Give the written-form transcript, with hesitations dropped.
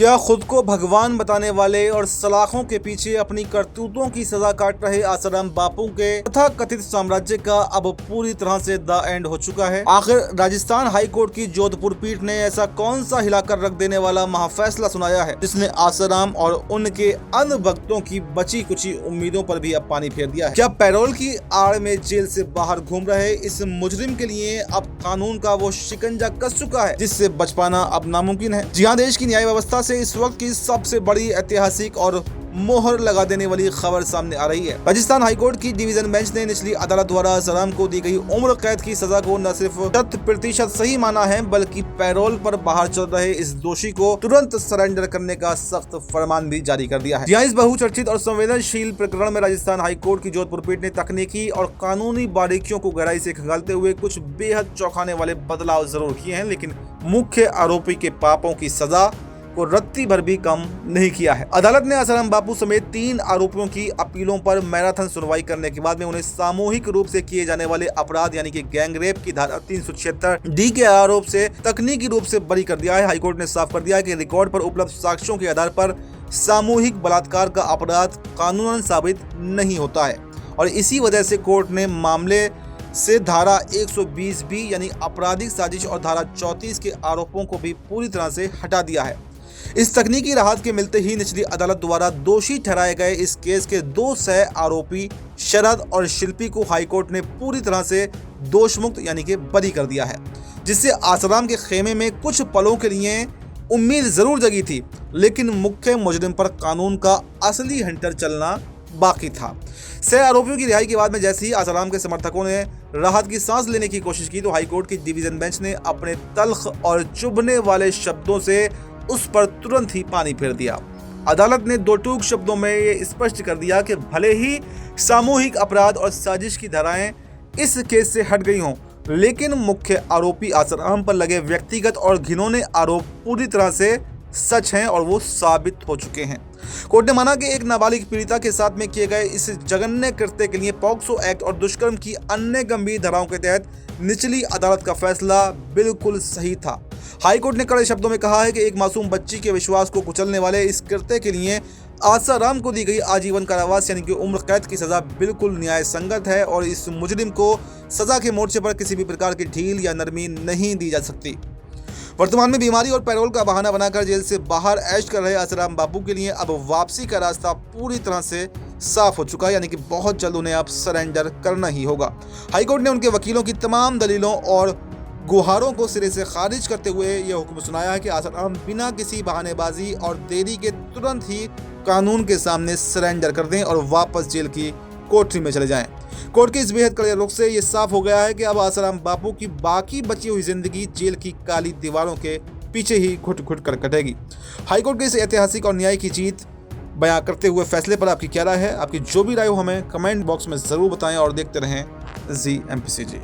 क्या खुद को भगवान बताने वाले और सलाखों के पीछे अपनी करतूतों की सजा काट रहे आसाराम बापू के तथा कथित साम्राज्य का अब पूरी तरह से द एंड हो चुका है। आखिर राजस्थान हाई कोर्ट की जोधपुर पीठ ने ऐसा कौन सा हिलाकर रख देने वाला महाफैसला सुनाया है जिसने आसाराम और उनके अन्य भक्तों की बची कुची उम्मीदों पर भी अब पानी फेर दिया है। क्या पैरोल की आड़ में जेल से बाहर घूम रहे इस मुजरिम के लिए अब कानून का वो शिकंजा कस चुका है जिससे बच पाना अब नामुमकिन है? जी हाँ, देश की न्याय व्यवस्था से इस वक्त की सबसे बड़ी ऐतिहासिक और मोहर लगा देने वाली खबर सामने आ रही है। राजस्थान हाईकोर्ट की डिवीजन बेंच ने निचली अदालत द्वारा आसाराम को दी गई उम्र कैद की सजा को न सिर्फ 100% सही माना है बल्कि पैरोल पर बाहर चल रहे इस दोषी को तुरंत सरेंडर करने का सख्त फरमान भी जारी कर दिया है। यहाँ इस बहुचर्चित और संवेदनशील प्रकरण में राजस्थान हाईकोर्ट की जोधपुर पीठ ने तकनीकी और कानूनी बारीकियों को गहराई से खंगालते हुए कुछ बेहद चौंकाने वाले बदलाव जरूर किए हैं, लेकिन मुख्य आरोपी के पापों की सजा को रत्ती भर भी कम नहीं किया है। अदालत ने आसाराम बापू समेत 3 आरोपियों की अपीलों पर मैराथन सुनवाई करने के बाद में उन्हें सामूहिक रूप से किए जाने वाले अपराध यानी कि गैंगरेप की धारा 376 डी के आरोप से तकनीकी रूप से बरी कर दिया है। हाईकोर्ट ने साफ कर दिया है कि रिकॉर्ड पर उपलब्ध साक्ष्यों के आधार पर सामूहिक बलात्कार का अपराध कानूनन साबित नहीं होता है और इसी वजह से कोर्ट ने मामले से धारा 120 बी यानी आपराधिक साजिश और धारा 34 के आरोपों को भी पूरी तरह से हटा दिया है। इस तकनीकी राहत के मिलते ही निचली अदालत द्वारा दोषी ठहराए गए इस केस के 2 सह आरोपी शरद और शिल्पी को हाईकोर्ट ने पूरी तरह से दोषमुक्त यानी कि बरी कर दिया है, जिससे आसाराम के खेमे में कुछ पलों के लिए उम्मीद जरूर जगी थी, लेकिन मुख्य मुजरिम पर कानून का असली हंटर चलना बाकी था। सह आरोपियों की रिहाई के बाद में जैसे ही आसाराम के समर्थकों ने राहत की सांस लेने की कोशिश की तो हाईकोर्ट की डिवीजन बेंच ने अपने तल्ख और चुभने वाले शब्दों से उस पर तुरंत ही पानी फेर दिया। अदालत ने 2 टूक शब्दों में ये स्पष्ट कर दिया कि भले ही सामूहिक अपराध और साजिश की धाराएं इस केस से हट गई हों, लेकिन मुख्य आरोपी आसाराम पर लगे व्यक्तिगत और घिनौने आरोप पूरी तरह से सच हैं और वो साबित हो चुके हैं। कोर्ट ने माना कि एक नाबालिग पीड़िता के साथ में किए गए इस जघन्य कृत्य के लिए पॉक्सो एक्ट और दुष्कर्म की अन्य गंभीर धाराओं के तहत निचली अदालत का फैसला बिल्कुल सही था। हाईकोर्ट ने कड़े शब्दों में कहा है कि एक मासूम बच्ची के विश्वास को कुचलने वाले इस कृत्य के लिए आसाराम को दी गई आजीवन कारावास यानी कि उम्र कैद की सजा बिल्कुल न्याय संगत है और इस मुजरिम को सजा के मोर्चे पर किसी भी प्रकार की ढील या नरमी नहीं दी जा सकती। वर्तमान में बीमारी और पैरोल का बहाना बनाकर जेल से बाहर ऐश कर रहे आसाराम बापू के लिए अब वापसी का रास्ता पूरी तरह से साफ हो चुका है, यानी कि बहुत जल्द उन्हें अब सरेंडर करना ही होगा। हाईकोर्ट ने उनके वकीलों की तमाम दलीलों और गुहारों को सिरे से खारिज करते हुए यह हुक्म सुनाया है कि आसाराम बिना किसी बहानेबाजी और देरी के तुरंत ही कानून के सामने सरेंडर कर दें और वापस जेल की कोठरी में चले जाएं। कोर्ट के इस बेहद कड़े रुख से ये साफ हो गया है कि अब आसाराम बापू की बाकी बची हुई जिंदगी जेल की काली दीवारों के पीछे ही घुट घुट कर कटेगी। हाईकोर्ट के इस ऐतिहासिक और न्याय की जीत बयां करते हुए फैसले पर आपकी क्या राय है? आपकी जो भी राय हो हमें कमेंट बॉक्स में ज़रूर बताएं और देखते रहें ZMPCG।